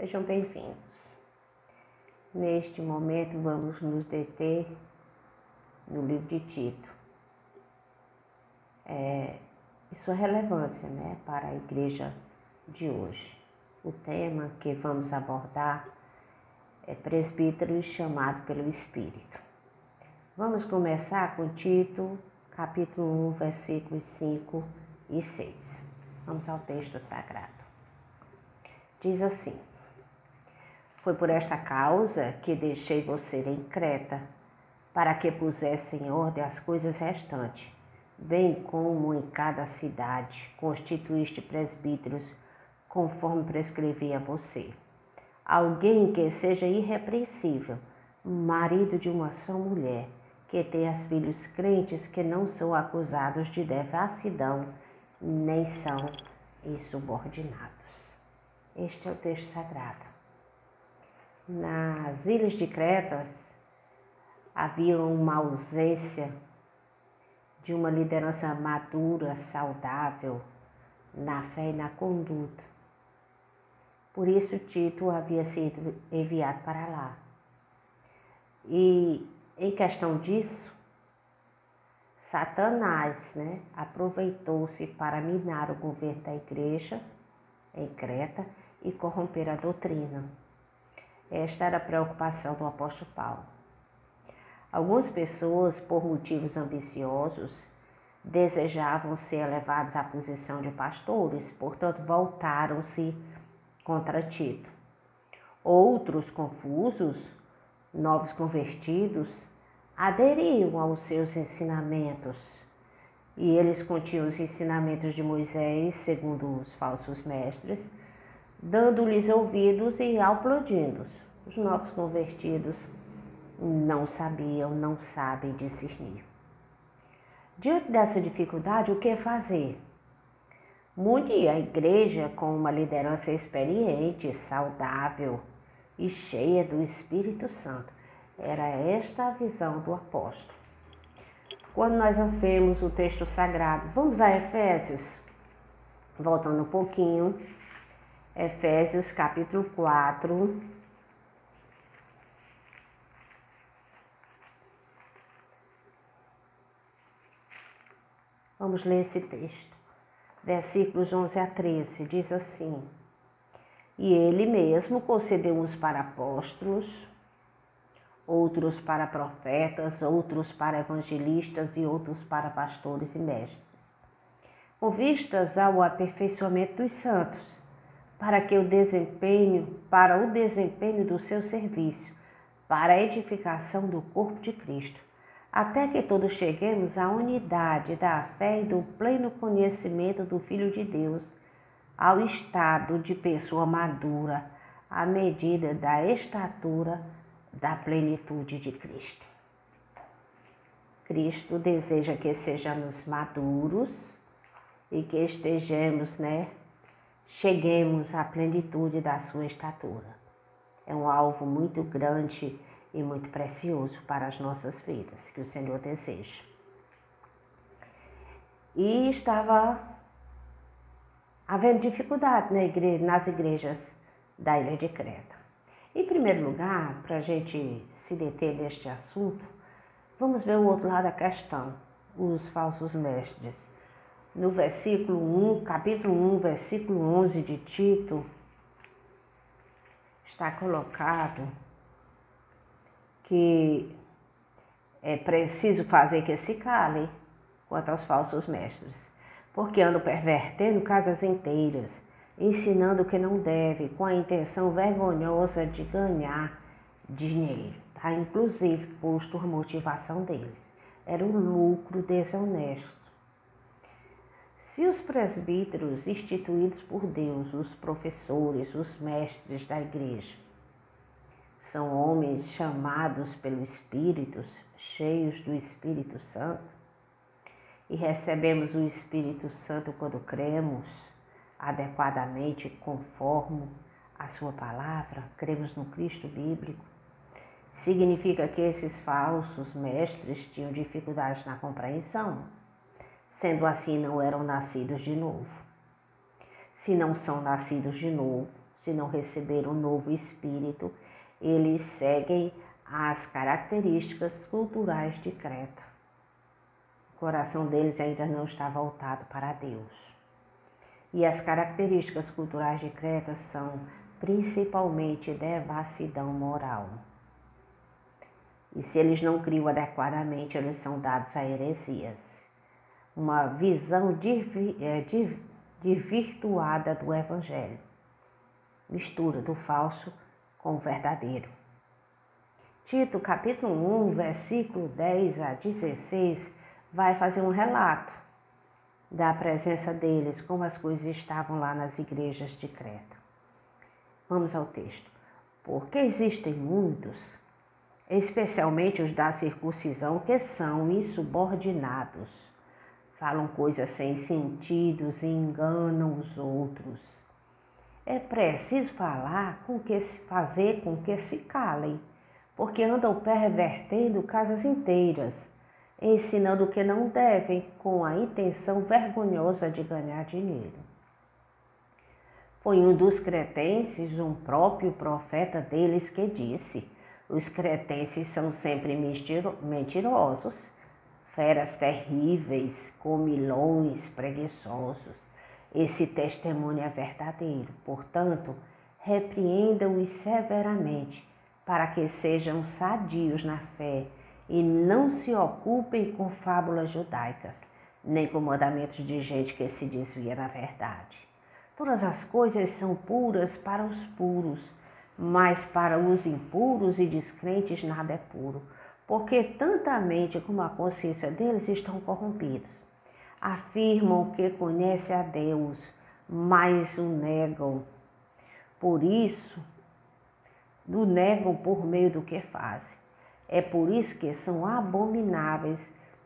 Sejam bem-vindos. Neste momento vamos nos deter no livro de Tito e sua relevância, para a igreja de hoje. O tema que vamos abordar é presbítero chamado pelo Espírito. Vamos começar com Tito, capítulo 1, versículos 5 e 6. Vamos ao texto sagrado. Diz assim: foi por esta causa que deixei você em Creta, para que pusesse em ordem as coisas restantes, bem como em cada cidade constituíste presbíteros, conforme prescrevi a você. Alguém que seja irrepreensível, marido de uma só mulher, que tenha filhos crentes que não são acusados de devassidão, nem são insubordinados. Este é o texto sagrado. Nas ilhas de Creta havia uma ausência de uma liderança madura, saudável, na fé e na conduta. Por isso Tito havia sido enviado para lá. E em questão disso, Satanás, aproveitou-se para minar o governo da igreja em Creta e corromper a doutrina. Esta era a preocupação do apóstolo Paulo. Algumas pessoas, por motivos ambiciosos, desejavam ser elevados à posição de pastores, portanto voltaram-se contra Tito. Outros, confusos, novos convertidos, aderiam aos seus ensinamentos. E eles continham os ensinamentos de Moisés, segundo os falsos mestres, dando-lhes ouvidos e aplaudindo-os. Os novos convertidos não sabem discernir. Diante dessa dificuldade, o que fazer? Munir a igreja com uma liderança experiente, saudável e cheia do Espírito Santo. Era esta a visão do apóstolo. Quando nós vemos o texto sagrado, vamos a Efésios, voltando um pouquinho, Efésios capítulo 4, vamos ler esse texto, versículos 11 a 13, diz assim: e ele mesmo concedeu uns para apóstolos, outros para profetas, outros para evangelistas e outros para pastores e mestres, com vistas ao aperfeiçoamento dos santos, para o desempenho do seu serviço, para a edificação do corpo de Cristo, até que todos cheguemos à unidade da fé e do pleno conhecimento do Filho de Deus, ao estado de pessoa madura, à medida da estatura da plenitude de Cristo. Cristo deseja que sejamos maduros e que cheguemos à plenitude da sua estatura. É um alvo muito grande e muito precioso para as nossas vidas, que o Senhor deseja. E estava havendo dificuldade nas igrejas da ilha de Creta. Em primeiro lugar, para a gente se deter neste assunto, vamos ver o outro lado da questão, os falsos mestres. No capítulo 1, versículo 11 de Tito, está colocado que é preciso fazer que se calem quanto aos falsos mestres, porque andam pervertendo casas inteiras, ensinando o que não deve, com a intenção vergonhosa de ganhar dinheiro. Está inclusive posto a motivação deles. Era um lucro desonesto. Se os presbíteros instituídos por Deus, os professores, os mestres da igreja, são homens chamados pelo Espírito, cheios do Espírito Santo, e recebemos o Espírito Santo quando cremos adequadamente, conforme a sua palavra, cremos no Cristo bíblico, significa que esses falsos mestres tinham dificuldade na compreensão. Sendo assim, não eram nascidos de novo. Se não são nascidos de novo, se não receberam o novo espírito, eles seguem as características culturais de Creta. O coração deles ainda não está voltado para Deus. E as características culturais de Creta são principalmente devassidão moral. E se eles não criam adequadamente, eles são dados a heresias. Uma visão desvirtuada do Evangelho. Mistura do falso com o verdadeiro. Tito, capítulo 1, versículo 10 a 16, vai fazer um relato da presença deles, como as coisas estavam lá nas igrejas de Creta. Vamos ao texto. Porque existem muitos, especialmente os da circuncisão, que são insubordinados. Falam coisas sem sentidos e enganam os outros. É preciso fazer com que se calem, porque andam pervertendo casas inteiras, ensinando o que não devem, com a intenção vergonhosa de ganhar dinheiro. Foi um dos cretenses, um próprio profeta deles, que disse: os cretenses são sempre mentirosos, feras terríveis, comilões, preguiçosos. Esse testemunho é verdadeiro, portanto, repreendam-os severamente, para que sejam sadios na fé e não se ocupem com fábulas judaicas, nem com mandamentos de gente que se desvia da verdade. Todas as coisas são puras para os puros, mas para os impuros e descrentes nada é puro, porque tanto a mente como a consciência deles estão corrompidos. Afirmam que conhecem a Deus, mas o negam. Por isso, o negam por meio do que fazem. É por isso que são abomináveis,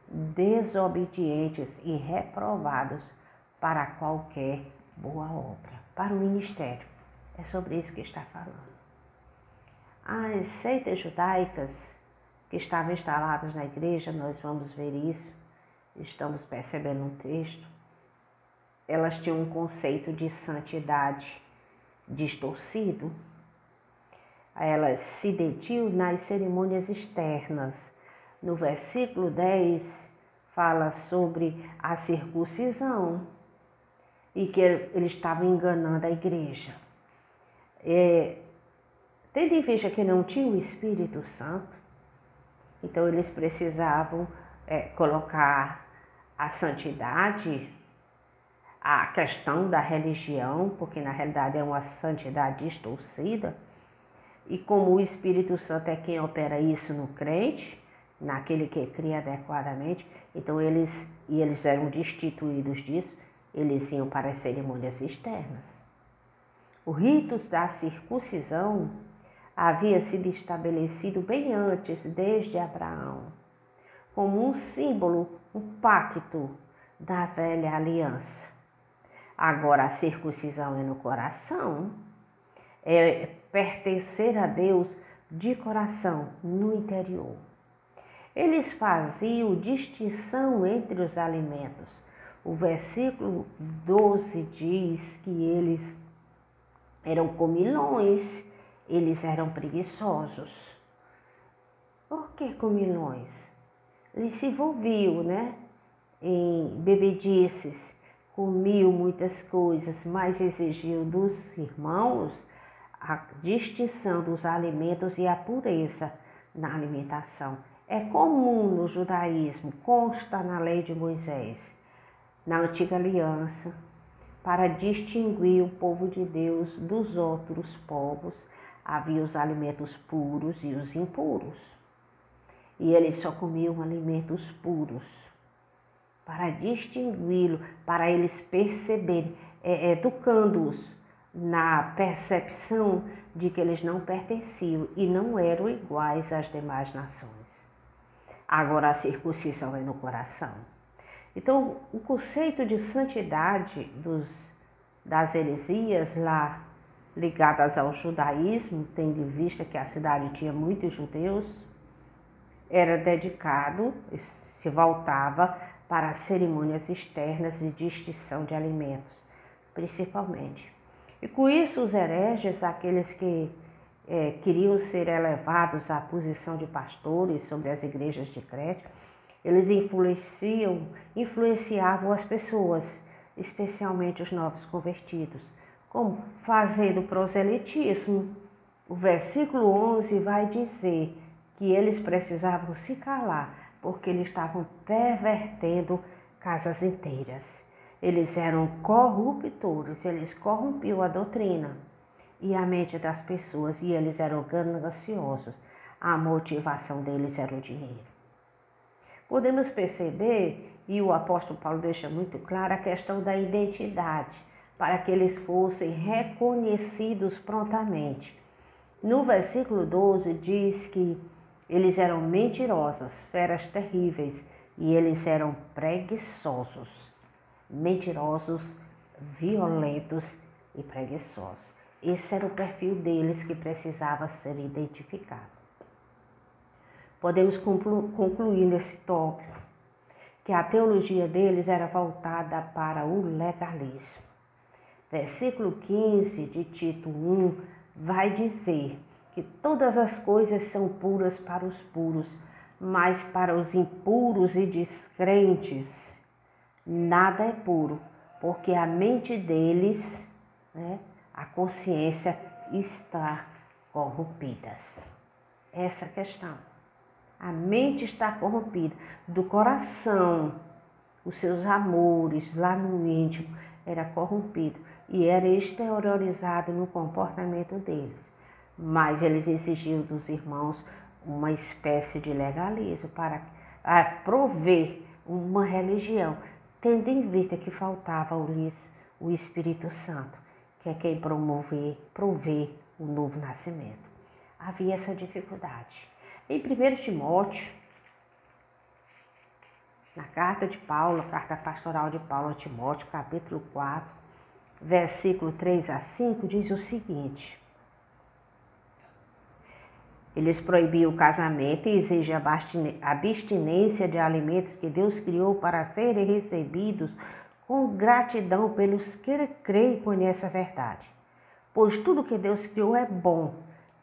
desobedientes e reprovados para qualquer boa obra, para o ministério. É sobre isso que está falando. As seitas judaicas que estavam instaladas na igreja, nós vamos ver isso, estamos percebendo no texto, elas tinham um conceito de santidade distorcido. Elas se detiam nas cerimônias externas. No versículo 10 fala sobre a circuncisão e que eles estavam enganando a igreja. Tendo em vista que não tinha o Espírito Santo, então eles precisavam colocar a santidade, a questão da religião, porque na realidade é uma santidade distorcida, e como o Espírito Santo é quem opera isso no crente, naquele que cria adequadamente, então eles eram destituídos disso, eles iam para as cerimônias externas. O rito da circuncisão havia sido estabelecido bem antes, desde Abraão, como um símbolo, um pacto da velha aliança. Agora a circuncisão é no coração, é pertencer a Deus de coração, no interior. Eles faziam distinção entre os alimentos. O versículo 12 diz que eles eram comilões, eles eram preguiçosos. Por que comilões? Eles se envolviam, em bebedices, comiam muitas coisas, mas exigiam dos irmãos a distinção dos alimentos e a pureza na alimentação. É comum no judaísmo, consta na lei de Moisés, na antiga aliança, para distinguir o povo de Deus dos outros povos, havia os alimentos puros e os impuros. E eles só comiam alimentos puros, para distingui-lo, para eles perceberem, educando-os na percepção de que eles não pertenciam e não eram iguais às demais nações. Agora a circuncisão é no coração. Então, o conceito de santidade das heresias lá ligadas ao judaísmo, tendo em vista que a cidade tinha muitos judeus, era dedicado, se voltava para as cerimônias externas de distinção de alimentos, principalmente. E com isso os hereges, aqueles que queriam ser elevados à posição de pastores sobre as igrejas de Crete, eles influenciavam as pessoas, especialmente os novos convertidos, como fazendo proselitismo. O versículo 11 vai dizer que eles precisavam se calar, porque eles estavam pervertendo casas inteiras. Eles eram corruptores, eles corrompiam a doutrina e a mente das pessoas, e eles eram gananciosos. A motivação deles era o dinheiro. Podemos perceber, e o apóstolo Paulo deixa muito claro, a questão da identidade, para que eles fossem reconhecidos prontamente. No versículo 12 diz que eles eram mentirosos, feras terríveis, e eles eram preguiçosos. Mentirosos, violentos e preguiçosos. Esse era o perfil deles que precisava ser identificado. Podemos concluir nesse tópico que a teologia deles era voltada para o legalismo. Versículo 15 de Tito 1 vai dizer que todas as coisas são puras para os puros, mas para os impuros e descrentes nada é puro, porque a mente deles, a consciência está corrompidas. Essa é a questão. A mente está corrompida, do coração, os seus amores lá no íntimo era corrompido e era exteriorizado no comportamento deles. Mas eles exigiam dos irmãos uma espécie de legalismo para prover uma religião, tendo em vista que faltava-lhes o Espírito Santo, que é quem prover o novo nascimento. Havia essa dificuldade. Em 1 Timóteo, na carta de Paulo, a carta pastoral de Paulo a Timóteo, capítulo 4, versículo 3 a 5, diz o seguinte: eles proibiam o casamento e exigem a abstinência de alimentos que Deus criou para serem recebidos com gratidão pelos que creem e conhecem a verdade. Pois tudo que Deus criou é bom,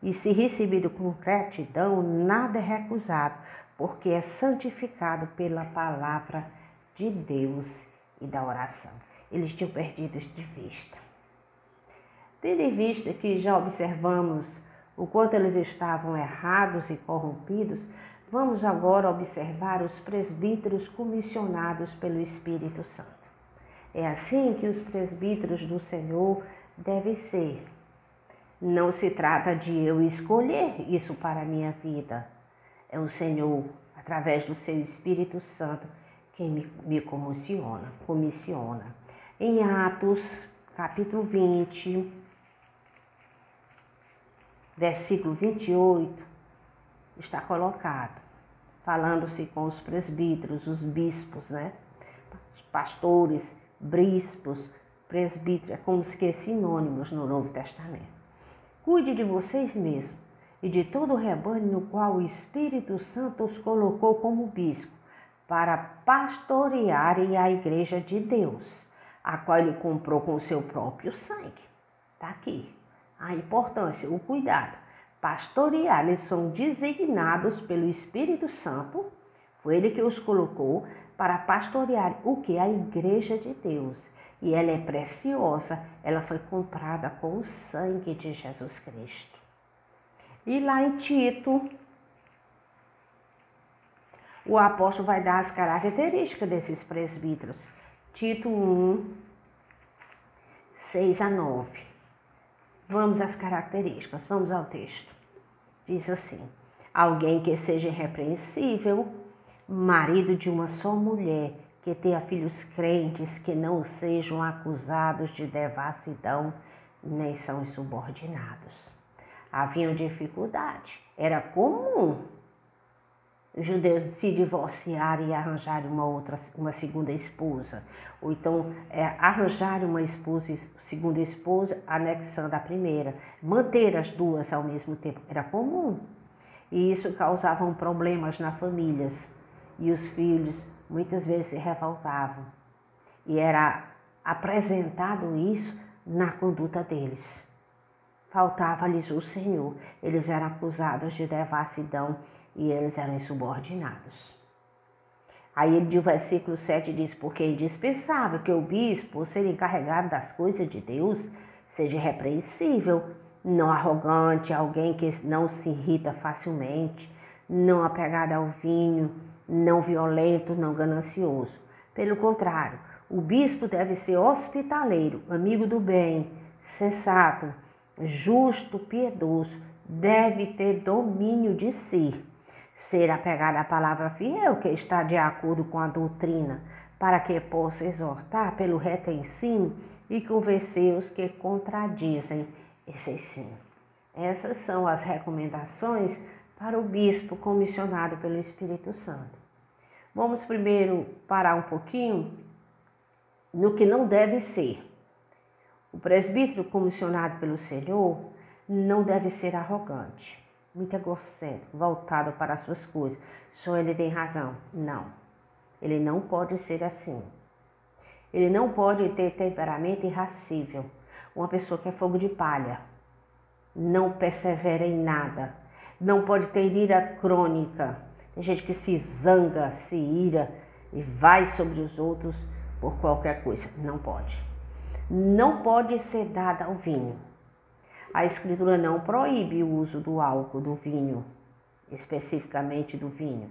e se recebido com gratidão, nada é recusado, porque é santificado pela palavra de Deus e da oração. Eles tinham perdido isso de vista. Tendo em vista que já observamos o quanto eles estavam errados e corrompidos, vamos agora observar os presbíteros comissionados pelo Espírito Santo. É assim que os presbíteros do Senhor devem ser. Não se trata de eu escolher isso para a minha vida. É o Senhor, através do seu Espírito Santo, quem me comissiona. Em Atos, capítulo 20, versículo 28, está colocado, falando-se com os presbíteros, os bispos, pastores, bispos, presbíteros, é como se sinônimos no Novo Testamento. Cuide de vocês mesmos e de todo o rebanho no qual o Espírito Santo os colocou como bispo, para pastorearem a igreja de Deus, a qual ele comprou com o seu próprio sangue. Está aqui a importância, o cuidado. Pastorear, eles são designados pelo Espírito Santo, foi ele que os colocou para pastorear o que? A igreja de Deus. E ela é preciosa, ela foi comprada com o sangue de Jesus Cristo. E lá em Tito, o apóstolo vai dar as características desses presbíteros. Tito 1, 6 a 9. Vamos às características, vamos ao texto. Diz assim: alguém que seja irrepreensível, marido de uma só mulher, que tenha filhos crentes, que não sejam acusados de devassidão, nem são insubordinados. Haviam dificuldade, era comum os judeus se divorciarem e arranjarem uma segunda esposa, ou então arranjarem uma segunda esposa anexando a primeira, manter as duas ao mesmo tempo, era comum. E isso causava problemas nas famílias, e os filhos muitas vezes se revoltavam. E era apresentado isso na conduta deles. Faltava-lhes o Senhor. Eles eram acusados de devassidão e eles eram insubordinados. Aí ele, no versículo 7 diz, porque é indispensável que o bispo, por ser encarregado das coisas de Deus, seja repreensível, não arrogante, alguém que não se irrita facilmente, não apegado ao vinho, não violento, não ganancioso. Pelo contrário, o bispo deve ser hospitaleiro, amigo do bem, sensato, justo, piedoso, deve ter domínio de si, ser apegado à palavra fiel que está de acordo com a doutrina, para que possa exortar pelo reto ensino e convencer os que contradizem esse ensino. Essas são as recomendações para o bispo comissionado pelo Espírito Santo. Vamos primeiro parar um pouquinho no que não deve ser. O presbítero comissionado pelo Senhor não deve ser arrogante, muito egocêntrico, voltado para as suas coisas. Só ele tem razão. Não. Ele não pode ser assim. Ele não pode ter temperamento irascível. Uma pessoa que é fogo de palha. Não persevera em nada. Não pode ter ira crônica. Tem gente que se zanga, se ira e vai sobre os outros por qualquer coisa. Não pode. Não pode ser dada ao vinho. A Escritura não proíbe o uso do álcool, do vinho, especificamente do vinho.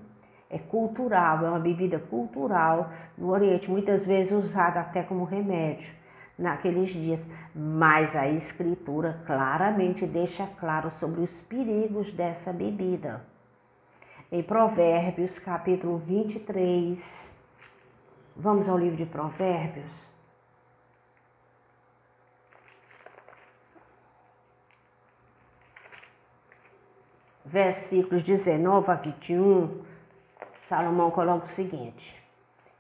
É cultural, é uma bebida cultural no Oriente, muitas vezes usada até como remédio naqueles dias. Mas a Escritura claramente deixa claro sobre os perigos dessa bebida. Em Provérbios, capítulo 23, vamos ao livro de Provérbios. Versículos 19 a 21, Salomão coloca o seguinte: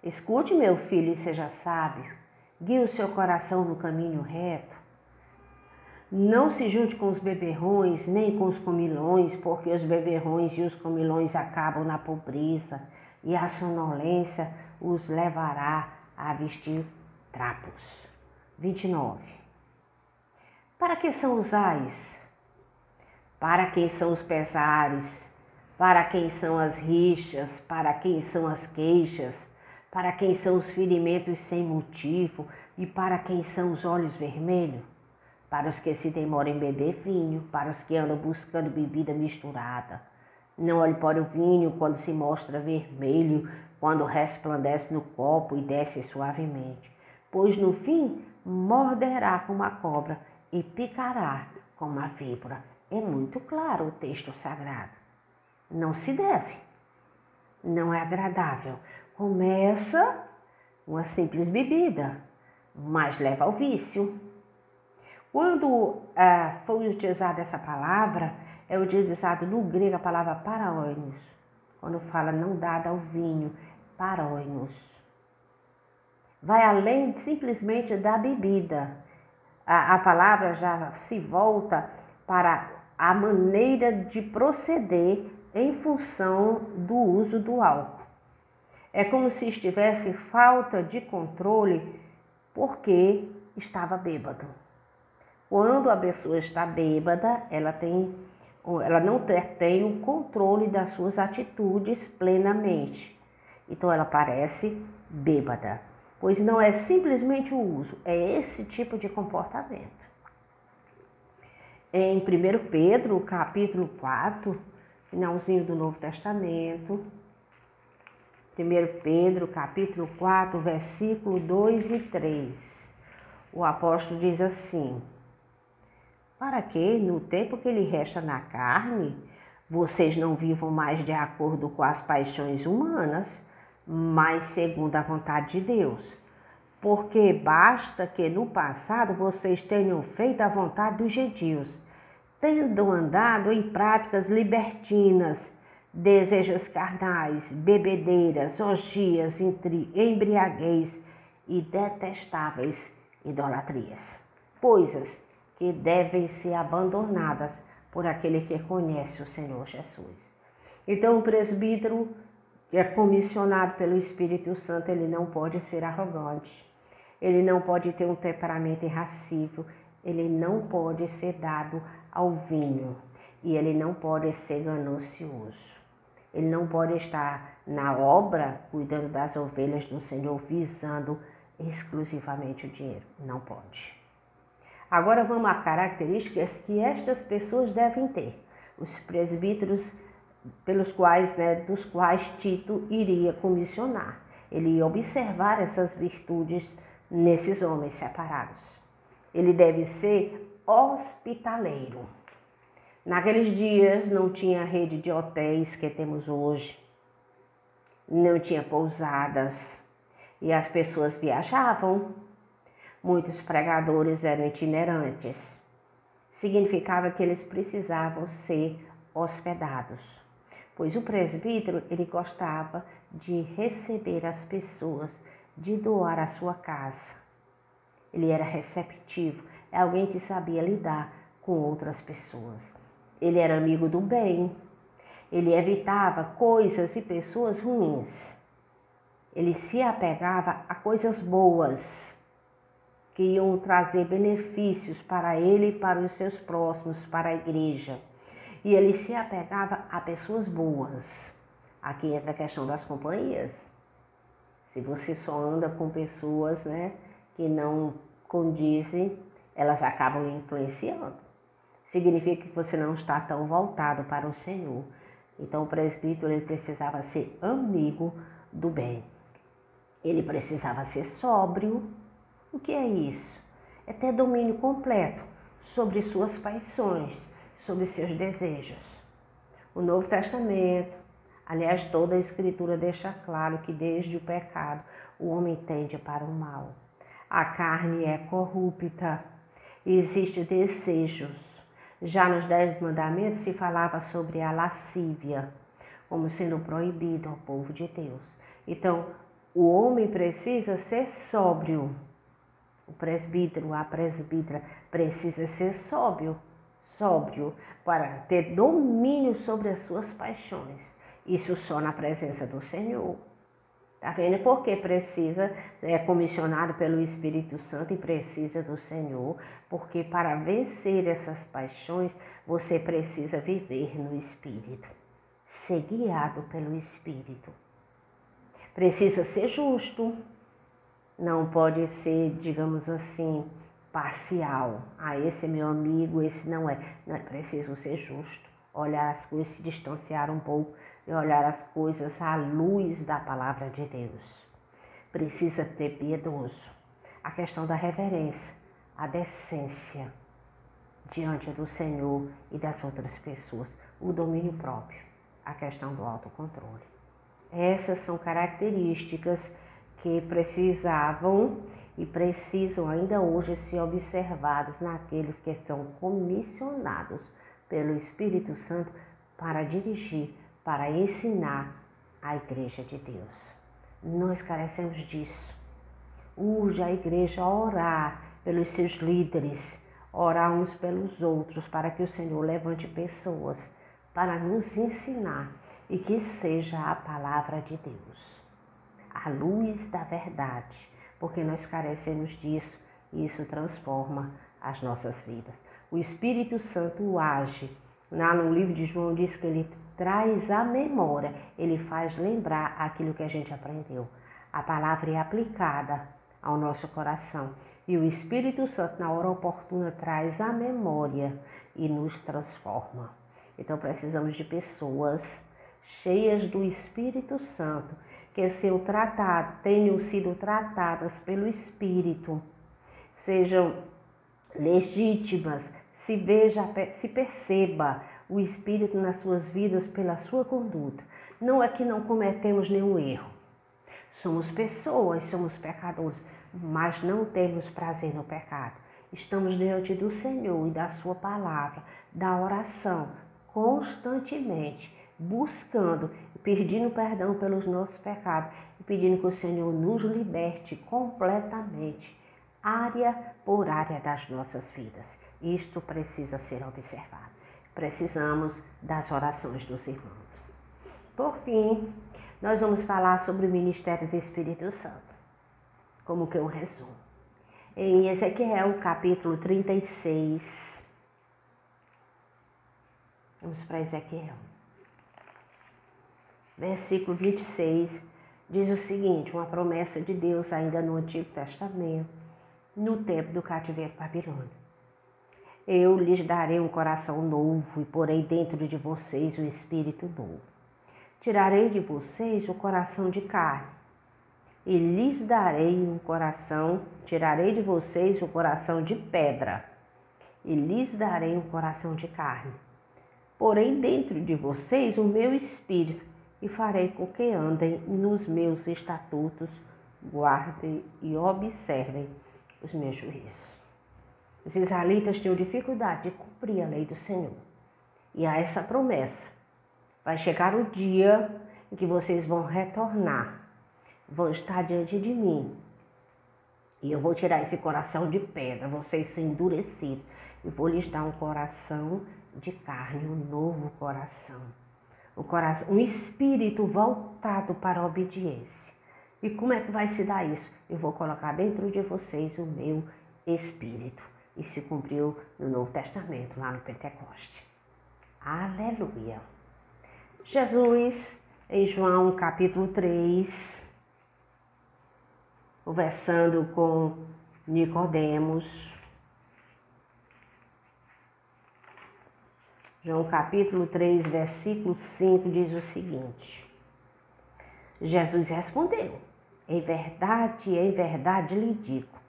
escute, meu filho, e seja sábio, guie o seu coração no caminho reto. Não se junte com os beberrões, nem com os comilões, porque os beberrões e os comilões acabam na pobreza, e a sonolência os levará a vestir trapos. 29. Para que são os ais? Para quem são os pesares? Para quem são as rixas? Para quem são as queixas? Para quem são os ferimentos sem motivo? E para quem são os olhos vermelhos? Para os que se demoram em beber vinho, para os que andam buscando bebida misturada. Não olhe para o vinho quando se mostra vermelho, quando resplandece no copo e desce suavemente, pois no fim morderá como a cobra e picará como a víbora. É muito claro o texto sagrado. Não se deve. Não é agradável. Começa uma simples bebida, mas leva ao vício. Quando foi utilizada essa palavra, é utilizado no grego a palavra paraoinos. Quando fala não dada ao vinho, paraoinos. Vai além simplesmente da bebida. A palavra já se volta para a maneira de proceder em função do uso do álcool. É como se estivesse falta de controle porque estava bêbado. Quando a pessoa está bêbada, ela não tem o controle das suas atitudes plenamente. Então ela parece bêbada, pois não é simplesmente o uso, é esse tipo de comportamento. Em 1 Pedro, capítulo 4, finalzinho do Novo Testamento, 1 Pedro, capítulo 4, versículo 2 e 3, o apóstolo diz assim: para que, no tempo que lhe resta na carne, vocês não vivam mais de acordo com as paixões humanas, mas segundo a vontade de Deus. Porque basta que no passado vocês tenham feito a vontade dos gentios, tendo andado em práticas libertinas, desejos carnais, bebedeiras, orgias, embriaguez e detestáveis idolatrias. Coisas que devem ser abandonadas por aquele que conhece o Senhor Jesus. Então o presbítero que é comissionado pelo Espírito Santo, ele não pode ser arrogante. ele não pode ter um temperamento irascível, ele não pode ser dado ao vinho e ele não pode ser ganancioso. Ele não pode estar na obra, cuidando das ovelhas do Senhor, visando exclusivamente o dinheiro. Não pode. Agora vamos a características que estas pessoas devem ter. Os presbíteros dos quais Tito iria comissionar. Ele ia observar essas virtudes nesses homens separados. Ele deve ser hospitaleiro. Naqueles dias não tinha rede de hotéis que temos hoje, não tinha pousadas e as pessoas viajavam. Muitos pregadores eram itinerantes. Significava que eles precisavam ser hospedados, pois o presbítero ele gostava de receber as pessoas, de doar a sua casa. Ele era receptivo, é alguém que sabia lidar com outras pessoas. Ele era amigo do bem, ele evitava coisas e pessoas ruins. Ele se apegava a coisas boas, que iam trazer benefícios para ele e para os seus próximos, para a igreja. E ele se apegava a pessoas boas. Aqui entra a questão das companhias. Se você só anda com pessoas, que não condizem, elas acabam lhe influenciando. Significa que você não está tão voltado para o Senhor. Então o presbítero ele precisava ser amigo do bem. Ele precisava ser sóbrio. O que é isso? É ter domínio completo sobre suas paixões, sobre seus desejos. O Novo Testamento, aliás, toda a Escritura deixa claro que desde o pecado o homem tende para o mal. A carne é corrupta, existem desejos. Já nos 10 mandamentos se falava sobre a lascívia, como sendo proibido ao povo de Deus. Então, o homem precisa ser sóbrio. O presbítero, a presbítera precisa ser sóbrio para ter domínio sobre as suas paixões. Isso só na presença do Senhor. Tá vendo? Porque é comissionado pelo Espírito Santo e precisa do Senhor, porque para vencer essas paixões, você precisa viver no Espírito, ser guiado pelo Espírito. Precisa ser justo, não pode ser, digamos assim, parcial. Esse é meu amigo, esse não é. Não é preciso ser justo, olhar as coisas, se distanciar um pouco e olhar as coisas à luz da palavra de Deus. Precisa ter piedoso. A questão da reverência, a decência diante do Senhor e das outras pessoas. O domínio próprio, a questão do autocontrole. Essas são características que precisavam e precisam ainda hoje ser observados naqueles que são comissionados pelo Espírito Santo para dirigir, para ensinar a igreja de Deus. Nós carecemos disso. Urge a igreja a orar pelos seus líderes, orar uns pelos outros, para que o Senhor levante pessoas para nos ensinar e que seja a palavra de Deus, a luz da verdade, porque nós carecemos disso e isso transforma as nossas vidas. O Espírito Santo age. Lá no livro de João diz que ele traz à memória, ele faz lembrar aquilo que a gente aprendeu. A palavra é aplicada ao nosso coração e o Espírito Santo, na hora oportuna, traz à memória e nos transforma. Então precisamos de pessoas cheias do Espírito Santo, que tenham sido tratadas pelo Espírito, sejam legítimas, se perceba o Espírito nas suas vidas pela sua conduta. Não é que não cometemos nenhum erro. Somos pessoas, somos pecadores, mas não temos prazer no pecado. Estamos diante do Senhor e da sua palavra, da oração, constantemente, buscando e pedindo perdão pelos nossos pecados e pedindo que o Senhor nos liberte completamente, área por área das nossas vidas. Isto precisa ser observado. Precisamos das orações dos irmãos. Por fim, nós vamos falar sobre o ministério do Espírito Santo, como que um resumo. Em Ezequiel, capítulo 36. Vamos para Ezequiel. Versículo 26 diz o seguinte, uma promessa de Deus ainda no Antigo Testamento, no tempo do cativeiro babilônico. Eu lhes darei um coração novo e porei dentro de vocês um espírito novo. Tirarei de vocês o coração de carne e lhes darei um coração, tirarei de vocês o coração de pedra e lhes darei um coração de carne. Porei dentro de vocês o meu espírito e farei com que andem nos meus estatutos, guardem e observem os meus juízos. Os israelitas tinham dificuldade de cumprir a lei do Senhor. E há essa promessa. Vai chegar o dia em que vocês vão retornar, vão estar diante de mim. E eu vou tirar esse coração de pedra, vocês são endurecidos. E vou lhes dar um coração de carne, um novo coração. Um espírito voltado para a obediência. E como é que vai se dar isso? Eu vou colocar dentro de vocês o meu espírito. E se cumpriu no Novo Testamento, lá no Pentecoste. Aleluia! Jesus, em João capítulo 3, conversando com Nicodemos. João capítulo 3, versículo 5 diz o seguinte. Jesus respondeu, em verdade lhe digo,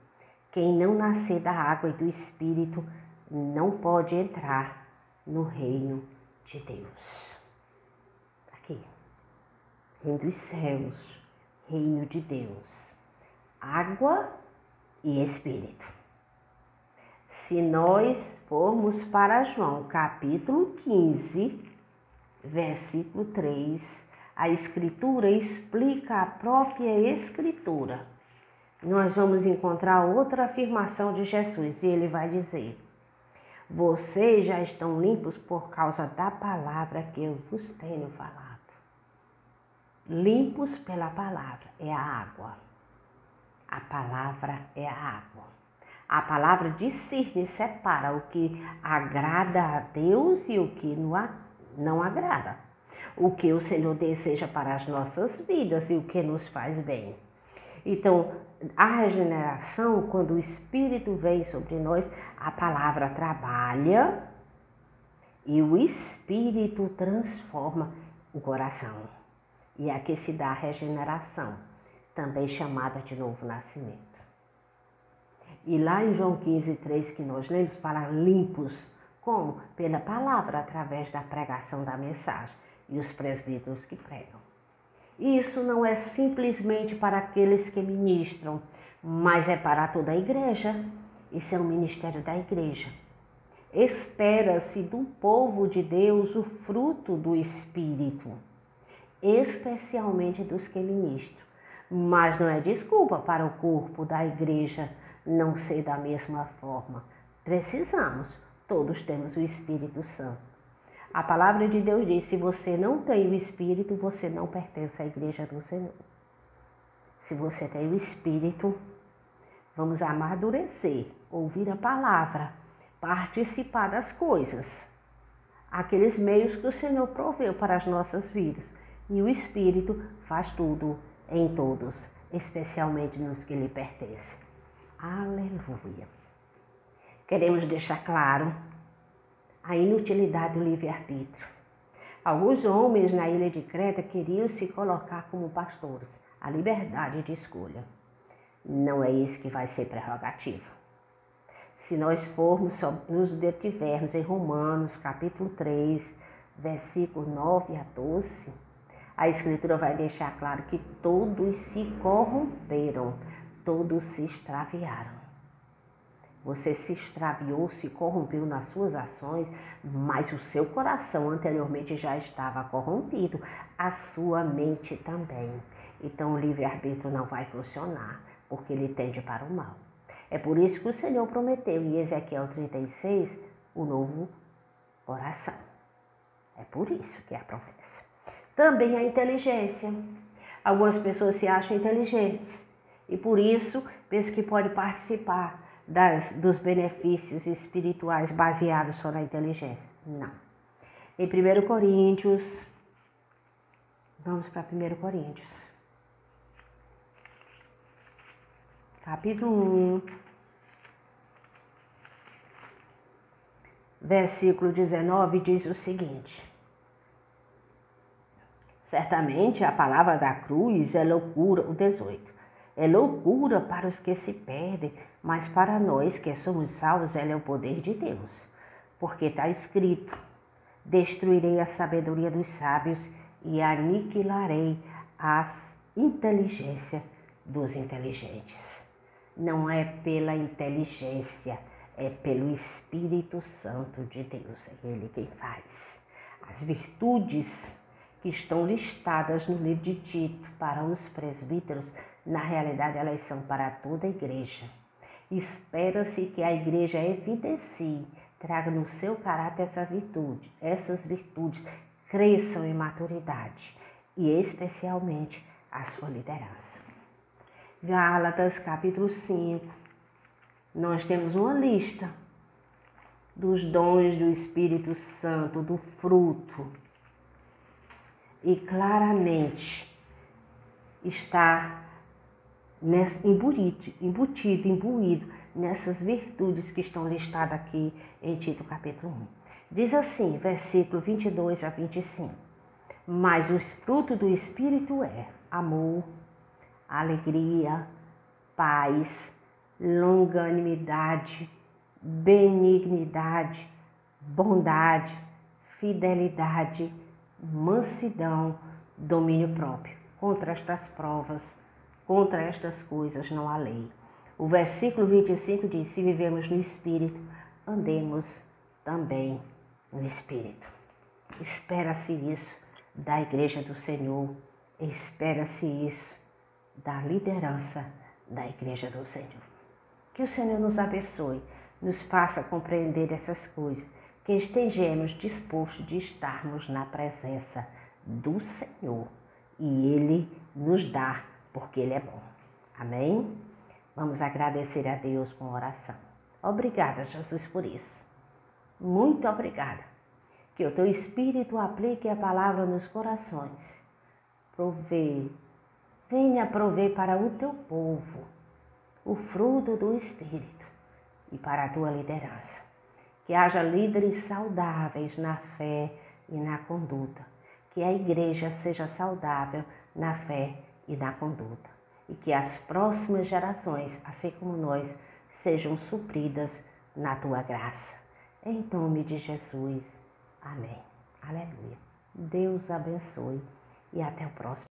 quem não nascer da água e do Espírito não pode entrar no reino de Deus. Aqui, reino dos céus, reino de Deus, água e Espírito. Se nós formos para João capítulo 15, versículo 3, a Escritura explica a própria Escritura. Nós vamos encontrar outra afirmação de Jesus e ele vai dizer, vocês já estão limpos por causa da palavra que eu vos tenho falado. Limpos pela palavra, é a água. A palavra é a água. A palavra discerne, separa o que agrada a Deus e o que não agrada. O que o Senhor deseja para as nossas vidas e o que nos faz bem. Então, a regeneração, quando o Espírito vem sobre nós, a palavra trabalha e o Espírito transforma o coração. E aqui se dá a regeneração, também chamada de novo nascimento. E lá em João 15, 3, que nós lemos, fala limpos, como? Pela palavra, através da pregação da mensagem e os presbíteros que pregam. Isso não é simplesmente para aqueles que ministram, mas é para toda a igreja. Isso é o ministério da igreja. Espera-se do povo de Deus o fruto do Espírito, especialmente dos que ministram. Mas não é desculpa para o corpo da igreja não ser da mesma forma. Precisamos, todos temos o Espírito Santo. A palavra de Deus diz, se você não tem o Espírito, você não pertence à igreja do Senhor. Se você tem o Espírito, vamos amadurecer, ouvir a palavra, participar das coisas, aqueles meios que o Senhor proveu para as nossas vidas. E o Espírito faz tudo em todos, especialmente nos que lhe pertencem. Aleluia! Queremos deixar claro a inutilidade do livre-arbítrio. Alguns homens na ilha de Creta queriam se colocar como pastores, a liberdade de escolha. Não é isso que vai ser prerrogativa. Se nós formos, nos detivermos em Romanos, capítulo 3, versículo 9 a 12, a Escritura vai deixar claro que todos se corromperam, todos se extraviaram. Você se extraviou, se corrompeu nas suas ações, mas o seu coração anteriormente já estava corrompido, a sua mente também. Então o livre-arbítrio não vai funcionar, porque ele tende para o mal. É por isso que o Senhor prometeu em Ezequiel 36 o novo coração. É por isso que é a promessa. Também a inteligência. Algumas pessoas se acham inteligentes E por isso, pensa que pode participar dos benefícios espirituais baseados só na inteligência. Não. Em 1 Coríntios, vamos para 1 Coríntios. Capítulo 1, versículo 19, diz o seguinte: certamente a palavra da cruz é loucura, o 18, é loucura para os que se perdem, mas para nós que somos salvos, ela é o poder de Deus. Porque está escrito: destruirei a sabedoria dos sábios e aniquilarei a inteligência dos inteligentes. Não é pela inteligência, é pelo Espírito Santo de Deus. É Ele quem faz. As virtudes que estão listadas no livro de Tito para os presbíteros, na realidade elas são para toda a igreja. Espera-se que a igreja evidencie, traga no seu caráter essas virtudes cresçam em maturidade e especialmente a sua liderança. Gálatas capítulo 5, nós temos uma lista dos dons do Espírito Santo, do fruto, e claramente está imbuído nessas virtudes que estão listadas aqui em Tito capítulo 1. Diz assim, versículo 22 a 25. Mas os frutos do Espírito é amor, alegria, paz, longanimidade, benignidade, bondade, fidelidade, mansidão, domínio próprio. Contra estas coisas não há lei. O versículo 25 diz: se vivemos no Espírito, andemos também no Espírito. Espera-se isso da Igreja do Senhor, espera-se isso da liderança da Igreja do Senhor. Que o Senhor nos abençoe, nos faça compreender essas coisas, que estejamos dispostos de estarmos na presença do Senhor e Ele nos dá, porque Ele é bom. Amém? Vamos agradecer a Deus com oração. Obrigada, Jesus, por isso. Muito obrigada. Que o Teu Espírito aplique a palavra nos corações. Venha prover para o Teu povo o fruto do Espírito e para a Tua liderança. Que haja líderes saudáveis na fé e na conduta. Que a igreja seja saudável na fé e na conduta. E que as próximas gerações, assim como nós, sejam supridas na Tua graça. Em nome de Jesus. Amém. Aleluia. Deus abençoe e até o próximo.